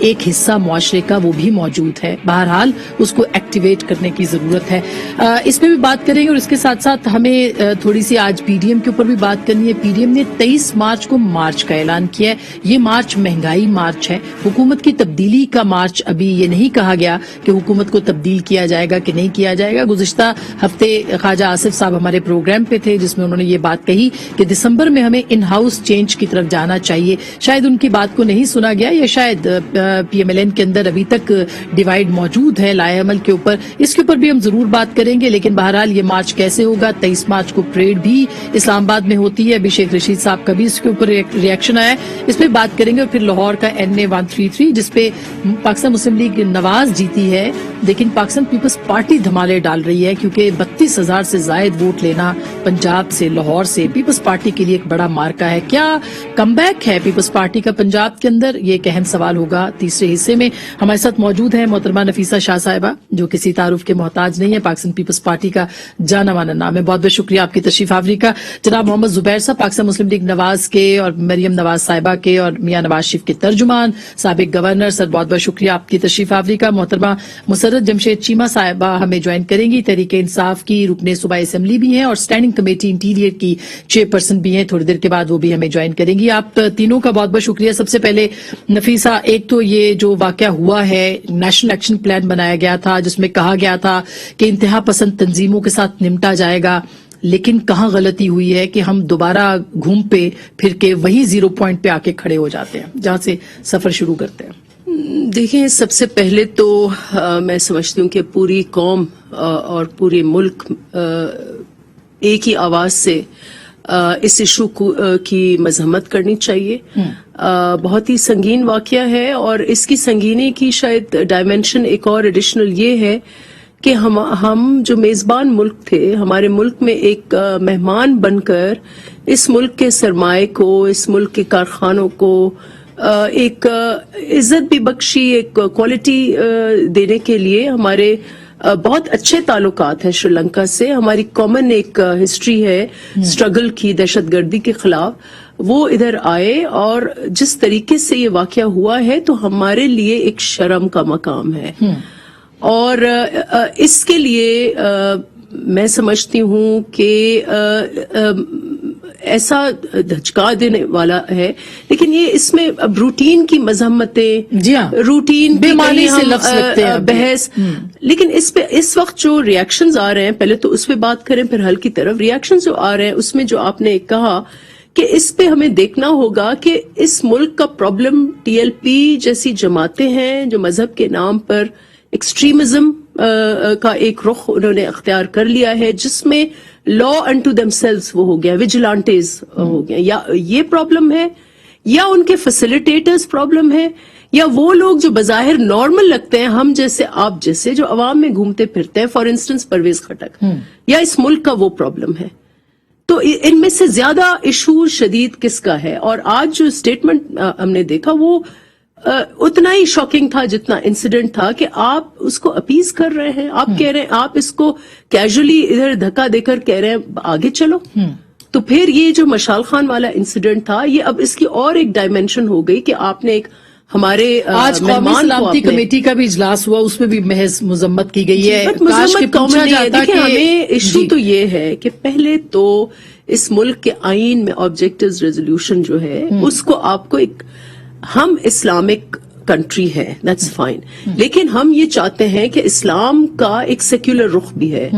ایک حصہ معاشرے کا وہ بھی موجود ہے. بہرحال اس کو ایکٹیویٹ کرنے کی ضرورت ہے. اس پہ بھی بات کریں گے اور اس کے ساتھ ساتھ ہمیں تھوڑی سی آج پی ڈی ایم کے اوپر بھی بات کرنی ہے. پی ڈی ایم نے 23 مارچ کو مارچ کا اعلان کیا ہے. یہ مارچ مہنگائی مارچ ہے, حکومت کی تبدیلی کا مارچ. ابھی یہ نہیں کہا گیا کہ حکومت کو تبدیل کیا جائے گا کہ نہیں کیا جائے گا. گزشتہ ہفتے خواجہ آصف صاحب ہمارے پروگرام پہ تھے جس میں انہوں نے یہ بات کہی کہ دسمبر میں ہمیں ان ہاؤس چینج کی طرف جانا چاہیے. شاید ان کی بات کو نہیں سنا گیا یا شاید پی ایم ایل این کے اندر ابھی تک ڈیوائیڈ موجود ہے لائحہ عمل کے اوپر. اس کے اوپر بھی ہم ضرور بات کریں گے. لیکن بہرحال یہ مارچ کیسے ہوگا؟ 23 مارچ کو پریڈ بھی اسلام آباد میں ہوتی ہے. ابھی شیخ رشید صاحب کا بھی اس کے اوپر ریئیکشن آیا ہے, اس پہ بات کریں گے. اور پھر لاہور کا NA 133 جس پہ پاکستان مسلم لیگ نواز جیتی ہے, لیکن پاکستان پیپلز پارٹی دھمالے ڈال رہی ہے کیونکہ 32,000 سے زائد ووٹ لینا پنجاب سے, لاہور سے پیپلز پارٹی کے لیے ایک بڑا مارکا ہے. کیا کم بیک ہے پیپلز پارٹی کا پنجاب کے اندر؟ یہ ایک اہم سوال ہوگا. تیسرے حصے میں ہمارے ساتھ موجود ہیں محترمہ نفیسہ شاہ صاحبہ جو کسی تعارف کے محتاج نہیں ہے, پاکستان پیپلز پارٹی کا جانا مانا نام ہے. بہت بہت شکریہ آپ کی تشریف آوری کا. جناب محمد زبیر صاحب پاکستان مسلم لیگ نواز کے اور مریم نواز صاحبہ کے اور میاں نواز شریف کے ترجمان, سابق گورنر, سر بہت بہت شکریہ آپ کی تشریف آوری کا. محترمہ مسرت جمشید چیمہ صاحبہ ہمیں جوائن کریں گی, تحریک انصاف کی رکن صوبائی اسمبلی بھی ہیں اور اسٹینڈنگ کمیٹی انٹیریئر کی چیئرپرسن بھی ہیں. تھوڑی دیر کے بعد وہ بھی ہمیں جوائن کریں گی. آپ تینوں کا بہت بہت شکریہ. سب سے پہلے نفیسہ, ایک تو یہ جو واقعہ ہوا ہے, نیشنل ایکشن پلان بنایا گیا تھا جس میں کہا گیا تھا کہ انتہا پسند تنظیموں کے ساتھ نمٹا جائے گا, لیکن کہاں غلطی ہوئی ہے کہ ہم دوبارہ گھوم پہ پھر کے وہی 0 پوائنٹ پہ آ کے کھڑے ہو جاتے ہیں جہاں سے سفر شروع کرتے ہیں. دیکھیں, سب سے پہلے تو میں سمجھتی ہوں کہ پوری قوم اور پورے ملک ایک ہی آواز سے اس ایشو کی مذمت کرنی چاہیے. بہت ہی سنگین واقعہ ہے اور اس کی سنگینی کی شاید ڈائمینشن ایک اور ایڈیشنل یہ ہے کہ ہم جو میزبان ملک تھے, ہمارے ملک میں ایک مہمان بن کر اس ملک کے سرمائے کو, اس ملک کے کارخانوں کو ایک عزت بھی بخشی, ایک کوالٹی دینے کے لیے ہمارے بہت اچھے تعلقات ہیں شری لنکا سے. ہماری کامن ایک ہسٹری ہے اسٹرگل کی دہشت گردی کے خلاف. وہ ادھر آئے اور جس طریقے سے یہ واقعہ ہوا ہے تو ہمارے لیے ایک شرم کا مقام ہے. اور اس کے لیے میں سمجھتی ہوں کہ ایسا دھچکا دینے والا ہے. لیکن یہ اس میں اب روٹین کی مذمتیں, روٹین بے معنی سے لفظ لگتے ہیں بحث, لیکن اس پہ اس وقت جو ریاکشنز آ رہے ہیں, پہلے تو اس پہ بات کریں پھر حل کی طرف. ریاکشنز جو آ رہے ہیں اس میں جو آپ نے کہا کہ اس پہ ہمیں دیکھنا ہوگا کہ اس ملک کا پرابلم TLP جیسی جماعتیں ہیں جو مذہب کے نام پر ایکسٹریمزم کا ایک رخ انہوں نے اختیار کر لیا ہے, جس میں لا انٹو دیم سیلز وہ ہو گیا, ویجیلانٹیز ہو گیا. یا یہ پرابلم ہے, یا ان کے فیسیلیٹیٹرز پرابلم ہے, یا وہ لوگ جو بظاہر نارمل لگتے ہیں, ہم جیسے آپ جیسے جو عوام میں گھومتے پھرتے ہیں, فار انسٹنس پرویز خٹک, یا اس ملک کا وہ پرابلم ہے. تو ان میں سے زیادہ ایشو شدید کس کا ہے؟ اور آج جو اسٹیٹمنٹ ہم نے دیکھا وہ اتنا ہی شاکنگ تھا جتنا انسیڈنٹ تھا کہ آپ اس کو اپیز کر رہے ہیں, آپ کہہ رہے ہیں, آپ اس کو کیجولی ادھر دھکا دے کر کہہ رہے ہیں آگے چلو. تو پھر یہ جو مشال خان والا انسیڈنٹ تھا, یہ اب اس کی اور ایک ڈائمینشن ہو گئی کہ آپ نے ایک ہمارے آج قومی سلامتی کمیٹی کا بھی اجلاس ہوا, اس میں بھی محض مذمت کی گئی ہے. مذمت کامن ہے. دیکھیں, ہمیں ایشو تو یہ ہے کہ پہلے تو اس ملک کے آئین میں آبجیکٹیوز ریزولوشن جو ہے اس کو آپ کو ایک, ہم اسلامک کنٹری ہے, دیٹس فائن, لیکن ہم یہ چاہتے ہیں کہ اسلام کا ایک سیکولر رخ بھی ہے.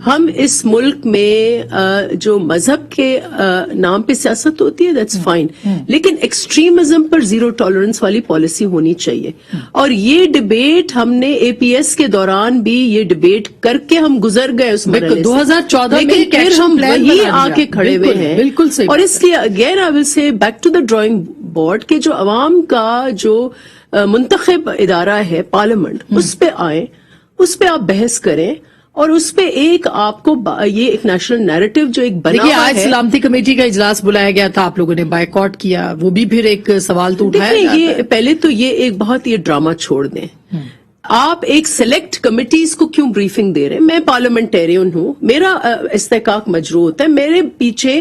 ہم اس ملک میں جو مذہب کے نام پہ سیاست ہوتی ہے, دیٹس فائن, لیکن ایکسٹریمزم پر زیرو ٹالرنس والی پالیسی ہونی چاہیے. اور یہ ڈبیٹ ہم نے APS کے دوران بھی یہ ڈبیٹ کر کے ہم گزر گئے اس مرحلے سے, 2014 لیکن پھر ہم وہی آ کے کھڑے ہوئے ہیں. بالکل صحیح. اور اس لیے again I will say back to the drawing board کہ جو عوام کا جو منتخب ادارہ ہے پارلیمنٹ, اس پہ آئیں, اس پہ آپ بحث کریں, اور اس پہ ایک آپ کو یہ ایک نیشنل نیریٹو جو ایک بنا ہوا ہے. آج سلامتی کمیٹی کا اجلاس بلایا گیا تھا, آپ لوگوں نے بائیکاٹ کیا, وہ بھی پھر ایک سوال تو اٹھایا جاتا ہے. یہ پہلے تو یہ ایک بہت یہ ڈرامہ چھوڑ دیں. آپ ایک سلیکٹ کمیٹیز کو کیوں بریفنگ دے رہے ہیں؟ میں پارلیمنٹیرین ہوں, میرا استحقاق مجروح ہوتا ہے, میرے پیچھے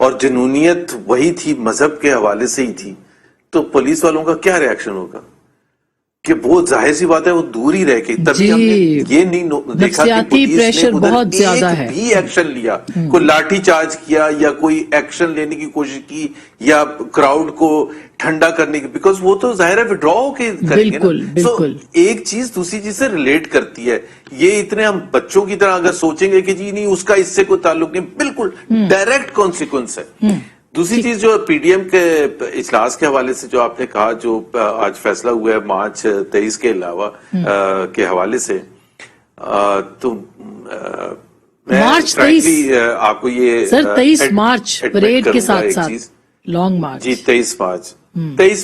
اور جنونیت وہی تھی، مذہب کے حوالے سے ہی تھی، تو پولیس والوں کا کیا ریاکشن ہوگا؟ کہ وہ ظاہر سی بات ہے وہ دور ہی رہ گئی. تبھی ہم نے یہ نہیں دیکھا کہ پولیس نے بہت زیادہ ہے، ایک بھی ایکشن لیا، کوئی لاٹھی چارج کیا یا کوئی ایکشن لینے کی کوشش کی یا کراؤڈ کو ٹھنڈا کرنے کی، بیکاز وہ تو ظاہر ہے وڈرا ہو کے کریں گے نا. سو ایک چیز دوسری چیز سے ریلیٹ کرتی ہے. یہ اتنے ہم بچوں کی طرح اگر سوچیں گے کہ جی نہیں اس کا اس سے کوئی تعلق نہیں، بالکل ڈائریکٹ کانسیکوینس ہے. دوسری چیز جو پی ڈی ایم کے اجلاس کے حوالے سے جو آپ نے کہا، جو آج فیصلہ ہوا ہے مارچ 23 کے علاوہ کے حوالے سے، تو مارچ 23 آپ کو یہ سر 23 مارچ پریڈ کے ساتھ ساتھ لانگ مارچ، جی 23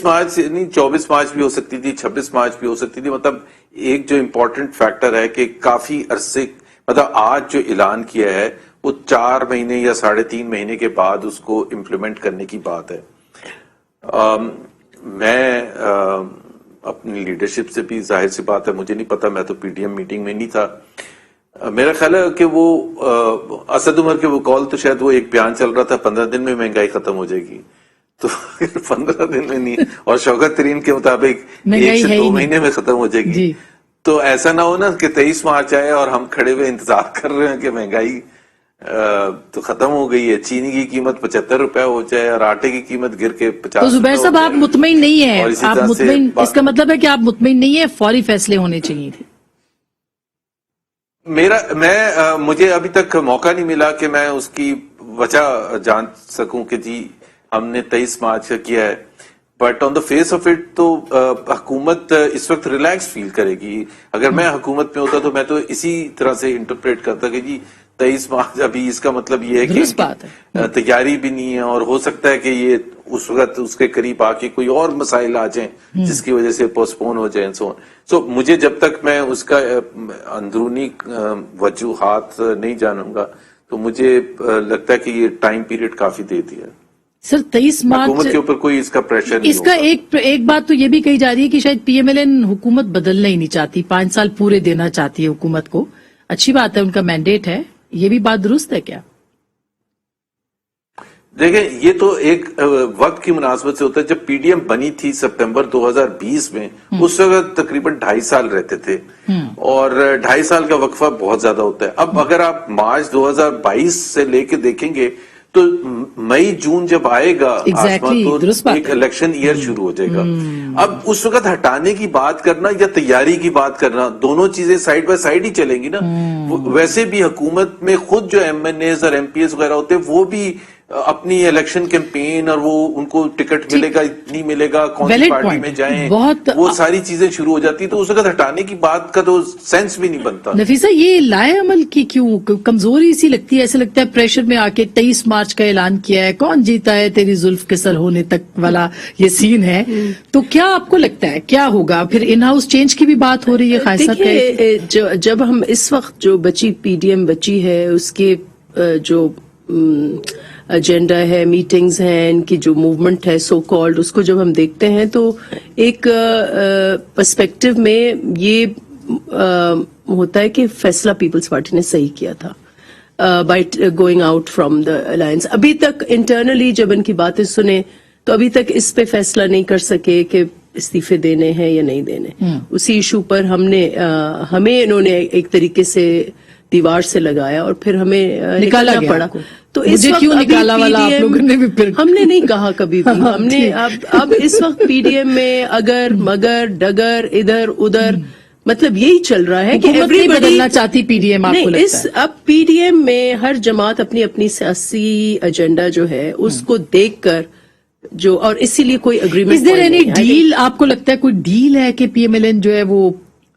مارچ نہیں 24 مارچ بھی ہو سکتی تھی، 26 مارچ بھی ہو سکتی تھی. مطلب ایک جو امپورٹنٹ فیکٹر ہے کہ کافی عرصے، مطلب آج جو اعلان کیا ہے وہ 4 مہینے یا 3.5 مہینے کے بعد اس کو امپلیمنٹ کرنے کی بات ہے. میں اپنی لیڈرشپ سے بھی ظاہر سی بات ہے، مجھے نہیں پتا، میں تو پی ڈی ایم میٹنگ میں نہیں تھا. میرا خیال ہے کہ وہ اسد عمر کے وہ کال تو شاید وہ ایک بیان چل رہا تھا 15 دن میں مہنگائی ختم ہو جائے گی، تو 15 دن میں نہیں، اور شوکت ترین کے مطابق 1 سے 2 مہینے میں ختم ہو جائے گی. تو ایسا نہ ہو نا کہ 23 مارچ آئے اور ہم کھڑے ہوئے انتظار کر رہے ہیں کہ مہنگائی تو ختم ہو گئی ہے، چینی کی قیمت 75 روپے ہو جائے اور آٹے کی قیمت گر کے 50. تو زبیر صاحب آپ مطمئن نہیں ہیں، آپ مطمئن، اس کا مطلب ہے کہ آپ مطمئن نہیں ہیں، فوری فیصلے ہونے چاہیے تھے. مجھے ابھی تک موقع نہیں ملا کہ میں اس کی وجہ جان سکوں کہ جی ہم نے 23 مارچ کا کیا ہے، but on the face of it تو حکومت اس وقت ریلیکس فیل کرے گی. اگر میں حکومت میں ہوتا تو میں تو اسی طرح سے انٹرپریٹ کرتا کہ جی 23 مارچ، ابھی اس کا مطلب یہ ہے کہ تیاری بھی نہیں ہے اور ہو سکتا ہے کہ یہ اس وقت اس کے قریب آ کے کوئی اور مسائل آ جائیں جس کی وجہ سے پوسٹپون ہو جائیں. سو مجھے جب تک میں اس کا اندرونی وجوہات نہیں جانوں گا تو مجھے لگتا ہے کہ یہ ٹائم پیریڈ کافی دے دیا. سر 23 مارچ حکومت کے اوپر کوئی اس کا پریشر نہیں، اس کا ایک بات تو یہ بھی کہی جا رہی ہے کہ شاید پی ایم ایل این حکومت بدلنا ہی نہیں چاہتی، 5 سال پورے دینا چاہتی ہے حکومت کو. اچھی بات ہے، ان کا مینڈیٹ ہے، یہ بھی بات درست ہے کیا؟ دیکھیں یہ تو ایک وقت کی مناسبت سے ہوتا ہے. جب پی ڈی ایم بنی تھی سپتمبر 2020 میں، اس وقت تقریباً 2.5 سال رہتے تھے، اور 2.5 سال کا وقفہ بہت زیادہ ہوتا ہے. اب اگر آپ مارچ 2022 سے لے کے دیکھیں گے تو مئی جون جب آئے گا تو ایک الیکشن ایئر شروع ہو جائے گا. اب اس وقت ہٹانے کی بات کرنا یا تیاری کی بات کرنا، دونوں چیزیں سائیڈ بائی سائیڈ ہی چلیں گی نا. ویسے بھی حکومت میں خود جو ایم این ایز اور ایم پی ایس وغیرہ ہوتے ہیں وہ بھی اپنی الیکشن کیمپین اور وہ ان کو ٹکٹ ملے گا اتنی ملے گا، کون سی پارٹی میں جائیں، وہ ساری چیزیں شروع ہو جاتی، تو اس وقت ہٹانے کی بات کا تو سینس بھی نہیں بنتا. نفیسہ یہ لائے عمل کی کیوں کمزوری سی لگتی ہے؟ ایسا لگتا ہے پریشر میں آ کے 23 مارچ کا اعلان کیا ہے، کون جیتا ہے تیری زلف کے سر ہونے تک والا یہ سین ہے. تو کیا آپ کو لگتا ہے کیا ہوگا پھر؟ ان ہاؤس چینج کی بھی بات ہو رہی ہے خاصا. جب ہم اس وقت جو بچی پی ڈی ایم بچی ہے اس کے جو ایجنڈا ہے، میٹنگز ہیں، ان کی جو موومنٹ ہے سو کالڈ، اس کو جب ہم دیکھتے ہیں تو ایک پرسپیکٹو میں یہ ہوتا ہے کہ فیصلہ پیپلز پارٹی نے صحیح کیا تھا by going out from the alliance. ابھی تک انٹرنلی جب ان کی باتیں سنیں تو ابھی تک اس پہ فیصلہ نہیں کر سکے کہ استعفے دینے ہیں یا نہیں دینے. اسی ایشو پر ہمیں انہوں نے ایک طریقے سے دیوار سے لگایا اور پھر ہمیں نکالنا پڑا. تو اس وقت کیوں نکالا والا آپ لوگوں نے بھی پھر ہم نے نہیں کہا کبھی بھی. ہم نے اب اس وقت پی ڈی ایم میں اگر مگر ڈگر ادھر ادھر مطلب یہی چل رہا ہے کہ ایوری بدلنا چاہتی پی ڈی ایم. اب پی ڈی ایم میں ہر جماعت اپنی اپنی سیاسی ایجنڈا جو ہے اس کو دیکھ کر جو، اور اسی لیے کوئی اگریمنٹ ڈیل آپ کو لگتا ہے کوئی ڈیل ہے کہ پی ایم ایل این جو ہے وہ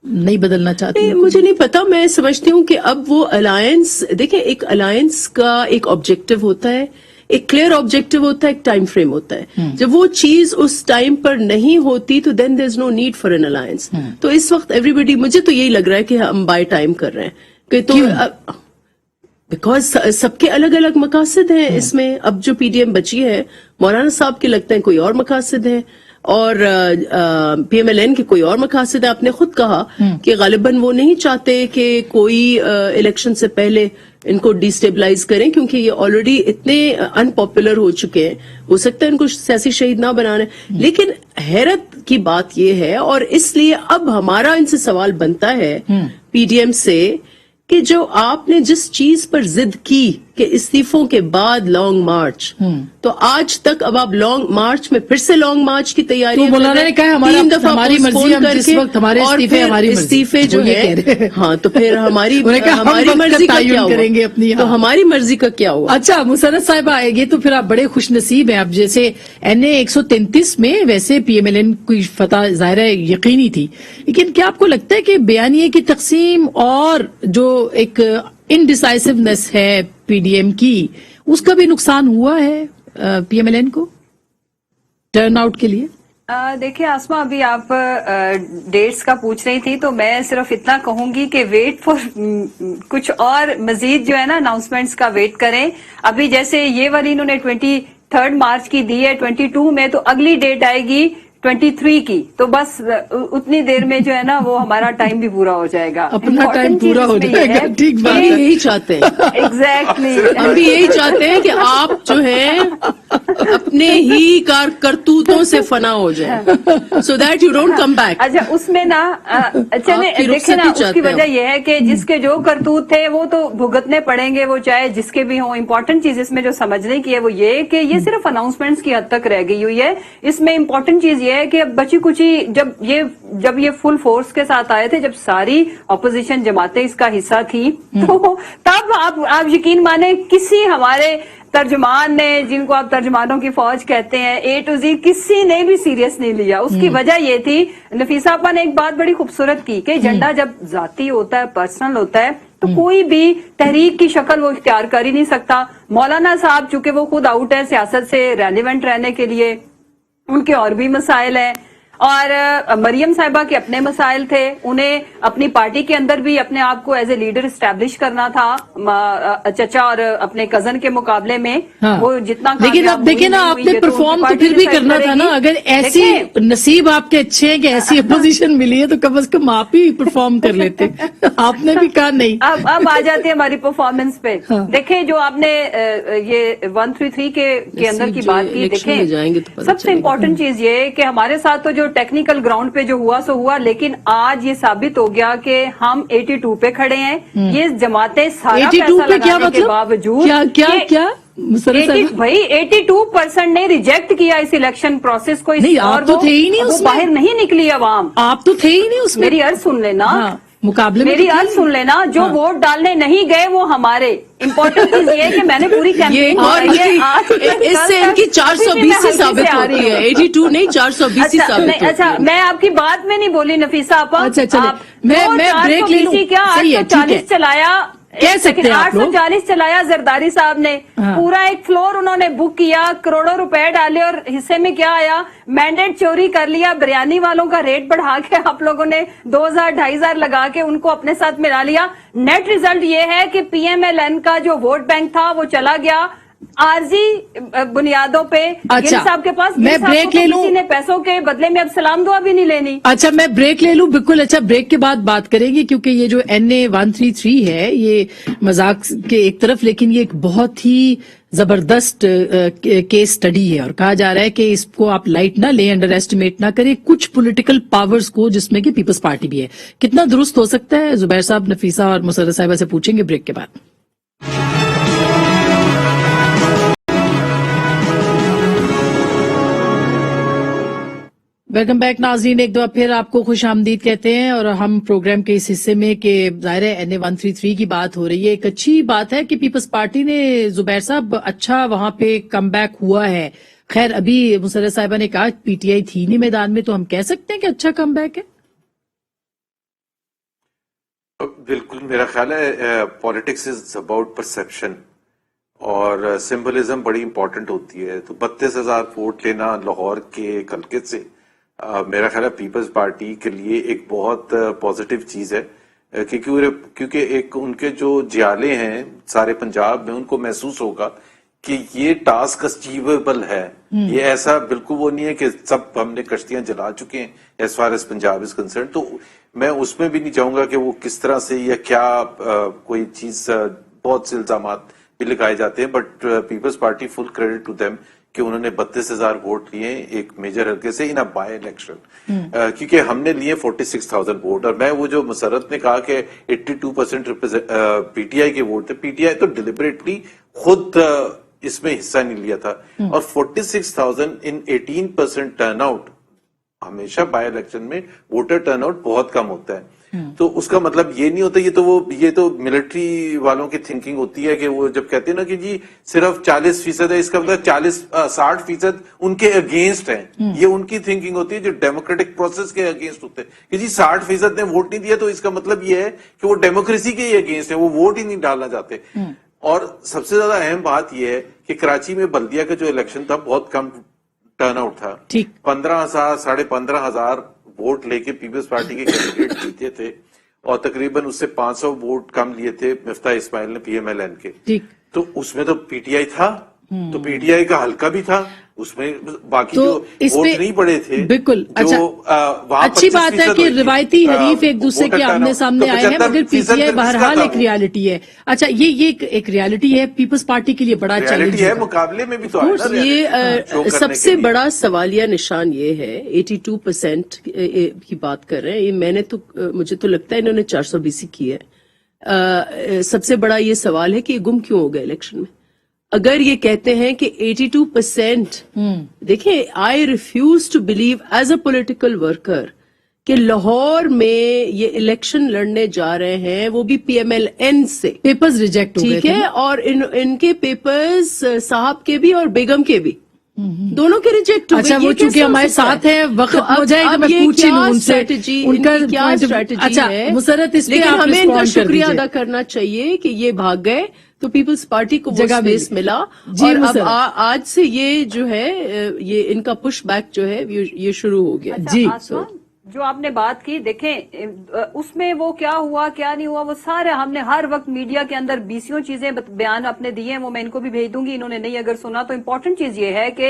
نہیں بدلنا چاہتی؟ مجھے نہیں پتا. میں سمجھتی ہوں کہ اب وہ الائنس، دیکھیں ایک الائنس کا ایک آبجیکٹو ہوتا ہے، ایک کلیئر آبجیکٹو ہوتا ہے، ایک ٹائم فریم ہوتا ہے. جب وہ چیز اس ٹائم پر نہیں ہوتی تو then there is no need for an alliance. تو اس وقت ایوری بڈی، مجھے تو یہی لگ رہا ہے کہ ہم بائی ٹائم کر رہے ہیں کہ تو بیکاز سب کے الگ الگ مقاصد ہیں اس میں. اب جو پی ڈی ایم بچی ہے، مولانا صاحب کے لگتا ہے کوئی اور مقاصد ہیں، اور پی ایم ایل این کے کوئی اور مقاصد ہے. آپ نے خود کہا کہ غالباً وہ نہیں چاہتے کہ کوئی الیکشن سے پہلے ان کو ڈیسٹیبلائز کریں, کیونکہ یہ آلریڈی اتنے ان پاپولر ہو چکے ہیں. ہو سکتا ہے ان کو سیاسی شہید نہ بنانے, لیکن حیرت کی بات یہ ہے, اور اس لیے اب ہمارا ان سے سوال بنتا ہے پی ڈی ایم سے, کہ جو آپ نے جس چیز پر ضد کی کہ استعفوں کے بعد لانگ مارچ, تو آج تک اب آپ لانگ مارچ میں پھر سے لانگ مارچ کی تیاری تو مولانا نے کہا ہماری مرضی, ہم جس وقت ہمارے استعفے ہماری مرضی, استعفے جو ہے ہاں تو پھر ہماری مرضی کا کیا کریں گے اپنی, تو ہماری مرضی کا کیا ہوا. اچھا مسرت صاحبہ آئے گی تو پھر آپ بڑے خوش نصیب ہیں. اب جیسے NA 133 میں ویسے پی ایم ایل این کی فتح ظاہر ہے یقینی تھی, لیکن کیا آپ کو لگتا ہے کہ بیانیے کی تقسیم اور جو ایک انڈیسائسونیس ہے پی ڈی ایم کی, اس کا بھی نقصان ہوا ہے پی ایم ایل این کو ٹرن آؤٹ کے لیے؟ دیکھیں آسما, ابھی آپ ڈیٹس کا پوچھ رہی تھی, تو میں صرف اتنا کہوں گی کہ ویٹ فار کچھ اور مزید جو ہے نا اناؤنسمنٹس کا ویٹ کریں. ابھی جیسے یہ والی انہوں نے 23 مارچ کی دی ہے, 22 میں تو اگلی ڈیٹ آئے گی 23 کی, تو بس اتنی دیر میں جو ہے نا وہ ہمارا ٹائم بھی پورا ہو جائے گا, اپنا ٹائم پورا ہو جائے گا. ٹھیک بات, یہی چاہتے ہیں ایگزیکٹلی, ہم بھی یہی چاہتے ہیں کہ آپ جو ہیں اپنے ہی کرتوتوں سے فنا ہو جائے, so that you don't come back. اچھا اس میں نا چلے دیکھیں نا, اس کی وجہ یہ ہے کہ جس کے جو کرتوت تھے وہ تو بھگتنے پڑیں گے, وہ چاہے جس کے بھی ہوں. امپورٹنٹ چیز اس میں جو سمجھنے کی ہے وہ یہ کہ یہ صرف اناؤنسمنٹس کی حد تک رہ گئی ہوئی ہے. اس میں امپورٹنٹ چیز یہ ہے کہ بچی کچی جب یہ فل فورس کے ساتھ آئے تھے, جب ساری اپوزیشن جماعتیں اس کا حصہ تھی, تو تب آپ یقین مانیں کسی ہمارے ترجمان نے, جن کو آپ ترجمانوں کی فوج کہتے ہیں, A to Z, کسی نے بھی سیریس نہیں لیا. اس کی وجہ یہ تھی, نفیسہ آپا نے ایک بات بڑی خوبصورت کی کہ ایجنڈا جب ذاتی ہوتا ہے, پرسنل ہوتا ہے, تو کوئی بھی تحریک کی شکل وہ اختیار کر ہی نہیں سکتا. مولانا صاحب چونکہ وہ خود آؤٹ ہے سیاست سے ریلیونٹ رہنے کے لیے, ان کے اور بھی مسائل ہیں, اور مریم صاحبہ کے اپنے مسائل تھے, انہیں اپنی پارٹی کے اندر بھی اپنے آپ کو ایز اے لیڈر اسٹیبلش کرنا تھا چچا اور اپنے کزن کے مقابلے میں. وہ جتنا, لیکن اب دیکھیں نا آپ نے پرفارم تو پھر بھی کرنا تھا نا. اگر ایسی نصیب آپ کے اچھے ہیں کہ ایسی اپوزیشن ملی ہے تو کم از کم آپ ہی پرفارم کر لیتے, آپ نے بھی کہا نہیں. اب آ جاتے ہیں ہماری پرفارمنس پہ. دیکھیں جو آپ نے یہ 133 کے اندر کی بات کی, دیکھیں سب سے امپورٹنٹ چیز یہ کہ ہمارے ساتھ تو جو ٹیکنیکل گراؤنڈ پہ جو ہوا سو ہوا, لیکن آج یہ ثابت ہو گیا کہ ہم 82 پہ کھڑے ہیں. یہ جماعتیں سارا پیسہ لگانے کے باوجود بھائی 82% نے ریجیکٹ کیا اس الیکشن پروسیس کو. آپ تو تھے ہی نہیں, وہ باہر نہیں نکلی عوام. آپ تو تھے ہی نہیں اس میں. میری عرض سن لینا, مقابلے میں میری عرض سن لینا, جو ووٹ ڈالنے نہیں گئے وہ ہمارے. امپورٹنٹ چیز یہ ہے کہ میں نے پوری کیمپین اس سے ان کی 420 ثابت ہوتی ہے, 82 نہیں 420 ثابت ہوتی ہے. اچھا میں آپ کی بات میں نہیں بولی نفیسہ آپا. اچھا میں بریک لے لوں. کیا 840 چلایا, کہہ سکتے ہیں 840 چلایا زرداری صاحب نے, پورا ایک فلور انہوں نے بک کیا, کروڑوں روپے ڈالے, اور حصے میں کیا آیا, مینڈیٹ چوری کر لیا. بریانی والوں کا ریٹ بڑھا کے آپ لوگوں نے 2000-2500 لگا کے ان کو اپنے ساتھ ملا لیا. نیٹ ریزلٹ یہ ہے کہ پی ایم ایل این کا جو ووٹ بینک تھا وہ چلا گیا عارضی بنیادوں پہ. گل صاحب کے پاس میں بریک لے لوں, کسی نے پیسوں کے بدلے میں اب سلام دعا بھی نہیں لینی. اچھا میں بریک لے لوں, بالکل. اچھا بریک کے بعد بات کریں گے, کیونکہ یہ جو NA 133 ہے یہ مذاق کے ایک طرف, لیکن یہ ایک بہت ہی زبردست کیس اسٹڈی ہے, اور کہا جا رہا ہے کہ اس کو آپ لائٹ نہ لیں, انڈر ایسٹیمیٹ نہ کریں کچھ پولیٹیکل پاورز کو, جس میں کہ پیپلز پارٹی بھی ہے. کتنا درست ہو سکتا ہے, زبیر صاحب, نفیسہ اور مسرت صاحبہ سے پوچھیں گے بریک کے بعد. ویلکم بیک ناظرین, ایک دفعہ پھر آپ کو خوش آمدید کہتے ہیں, اور ہم پروگرام کے اس حصے میں کہ ظاہر ہے NA 133 کی بات ہو رہی ہے. ایک اچھی بات ہے کہ پیپلز پارٹی نے, زبیر صاحب, اچھا وہاں پہ کم بیک ہوا ہے. خیر ابھی مسرت صاحبہ نے کہا پی ٹی آئی تھی نہیں میدان میں, تو ہم کہہ سکتے ہیں کہ اچھا کم بیک ہے. بالکل, میرا خیال ہے پالیٹکس از اباؤٹ پرسپشن, اور سمبلزم بڑی امپورٹنٹ ہوتی ہے. تو 32,000 ووٹ لینا لاہور کے حلقے سے میرا خیال ہے پیپلز پارٹی کے لیے ایک بہت پازیٹیو چیز ہے, کیونکہ ایک ان کے جو جیالے ہیں سارے پنجاب میں, ان کو محسوس ہوگا کہ یہ ٹاسک اچیویبل ہے. یہ ایسا بالکل وہ نہیں ہے کہ سب ہم نے کشتیاں جلا چکے ہیں as far as Punjab is concern. تو میں اس میں بھی نہیں چاہوں گا کہ وہ کس طرح سے یا کیا کوئی چیز, بہت سے الزامات بھی لگائے جاتے ہیں, but Peoples Party full credit to them کہ انہوں نے 32,000 ووٹ لیے ایک میجر حلقے سے ان بائی الیکشن, کیونکہ ہم نے لیے 46,000 ووٹ. اور میں وہ جو مسرت نے کہا کہ 82% پی ٹی آئی کے ووٹ تھے, پی ٹی آئی تو ڈیلیبریٹلی خود اس میں حصہ نہیں لیا تھا. اور 46,000 ان 18% ٹرن آؤٹ, ہمیشہ بائی الیکشن میں ووٹر ٹرن آؤٹ بہت کم ہوتا ہے. تو اس کا مطلب یہ نہیں ہوتا, یہ تو ملٹری والوں کی تھنکنگ ہوتی ہے کہ وہ جب کہتے ہیں نا کہ جی صرف 40% ہے, اس کا مطلب 60% ان کے اگینسٹ ہیں. یہ ان کی تھنکنگ ہوتی ہے جو ڈیموکریٹک پروسیس کے اگینسٹ ہوتے ہیں کہ جی 60% نے ووٹ نہیں دیا تو اس کا مطلب یہ ہے کہ وہ ڈیموکریسی کے ہی اگینسٹ ہے, وہ ووٹ ہی نہیں ڈالنا چاہتے. اور سب سے زیادہ اہم بات یہ ہے کہ کراچی میں بلدیہ کا جو الیکشن تھا بہت کم ٹرن آؤٹ تھا. 15,000 15,500 ووٹ لے کے پیپلز پارٹی کے کینڈیڈیٹ جیتے تھے, اور تقریباً اس سے 500 ووٹ کم لیے تھے مفتاح اسماعیل نے پی ایم ایل این کے. تو اس میں تو پی ٹی آئی تھا, تو پی ٹی آئی کا حلقہ بھی تھا, اس میں باقی جو ووٹ نہیں پڑے تھے. بالکل اچھی بات ہے کہ روایتی حریف ایک دوسرے کے آمنے سامنے آئے ہیں, مگر پی ٹی آئی بہرحال ایک ریالٹی ہے. اچھا یہ ایک ریالٹی ہے پیپلز پارٹی کے لیے بڑا چیلنج ہے, مقابلے میں بھی تو یہ سب سے بڑا سوالیہ نشان یہ ہے. 82% کی بات کر رہے ہیں, یہ میں نے تو مجھے تو لگتا ہے انہوں نے 420 کی ہے. سب سے بڑا یہ سوال ہے کہ یہ گم کیوں ہو گئے الیکشن میں. اگر یہ کہتے ہیں کہ 82%, دیکھیں I refuse to believe as a political worker کہ لاہور میں یہ الیکشن لڑنے جا رہے ہیں, وہ بھی پی ایم ایل این سے. پیپرز ریجیکٹ ہو گئے, ٹھیک ہے, اور ان کے پیپرز صاحب کے بھی اور بیگم کے بھی دونوں کے ریجیکٹ ہو گئے. اچھا وہ چونکہ ہمارے ساتھ ہے, وقت ہو جائے گا, میں پوچھ لوں ان سے ان کا کیا اسٹریٹجی ہے. مسرت اس لیکن ہمیں ان کا شکریہ ادا کرنا چاہیے کہ یہ بھاگ گئے تو پیپلز پارٹی کو وہ اسپیس ملا. اور اب آج سے یہ جو ہے یہ ان کا پش بیک جو ہے یہ شروع ہو گیا. جی جو آپ نے بات کی, دیکھیں اس میں وہ کیا ہوا کیا نہیں ہوا وہ سارے ہم نے ہر وقت میڈیا کے اندر 20 چیزیں بیان اپنے دیے ہیں, وہ میں ان کو بھی بھیج دوں گی. انہوں نے نہیں اگر سنا تو امپورٹنٹ چیز یہ ہے کہ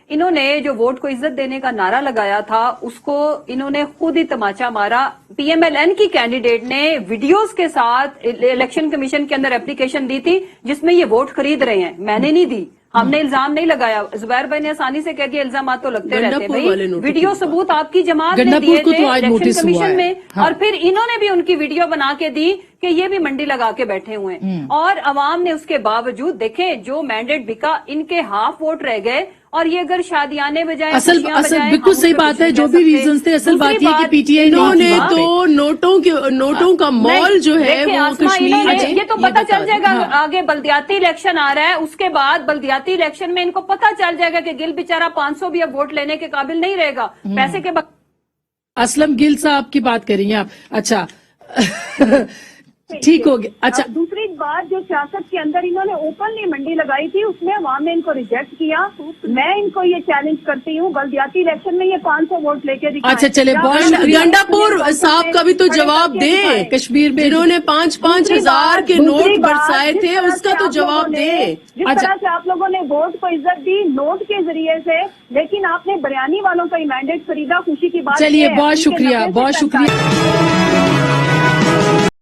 انہوں نے جو ووٹ کو عزت دینے کا نعرہ لگایا تھا اس کو انہوں نے خود ہی تماچا مارا. پی ایم ایل این کی کینڈیڈیٹ نے ویڈیوز کے ساتھ الیکشن کمیشن کے اندر اپلیکیشن دی تھی جس میں یہ ووٹ خرید رہے ہیں. میں نے نہیں دی, ہم نے الزام نہیں لگایا. زبیر بھائی نے آسانی سے کہہ دیا الزامات تو لگتے رہتے ہیں. ویڈیو ثبوت آپ کی جماعت نے دیے تھے الیکشن کمیشن میں, اور پھر انہوں نے بھی ان کی ویڈیو بنا کے دی کہ یہ بھی منڈی لگا کے بیٹھے ہوئے ہیں. اور عوام نے اس کے باوجود دیکھیں جو مینڈیٹ بکا ان کے ہاف ووٹ رہ گئے. اور یہ اگر شادیانے بجائے اصل بالکل صحیح بات ہے, جو بھی ریزنز تھے اصل بات یہ کہ پی ٹی آئی انہوں نے تو نوٹوں کا مال جو ہے وہ کشمیر, یہ تو پتہ چل جائے گا آگے بلدیاتی الیکشن آ رہا ہے, اس کے بعد بلدیاتی الیکشن میں ان کو پتہ چل جائے گا کہ گل بیچارہ 500 بھی اب ووٹ لینے کے قابل نہیں رہے گا پیسے کے. اسلم گل صاحب کی بات کر رہی ہیں آپ. اچھا ٹھیک ہو گیا. اچھا دوسری بات جو سیاست کے اندر انہوں نے اوپنلی منڈی لگائی تھی اس میں عوام نے ان کو ریجیکٹ کیا. میں ان کو یہ چیلنج کرتی ہوں بلدیاتی الیکشن میں یہ 500 ووٹ لے کے دکھائیں. اچھا چلے گنڈا پور صاحب کا بھی تو جواب دیں. کشمیر میں جنہوں نے 5,000 کے نوٹ برسائے تھے اس کا تو جواب دیں. جس طرح سے آپ لوگوں نے ووٹ کو عزت دی نوٹ کے ذریعے سے, لیکن آپ نے بریانی والوں کا ہی مینڈیٹ خریدا. خوشی کی بات. چلیے بہت شکریہ, بہت شکریہ.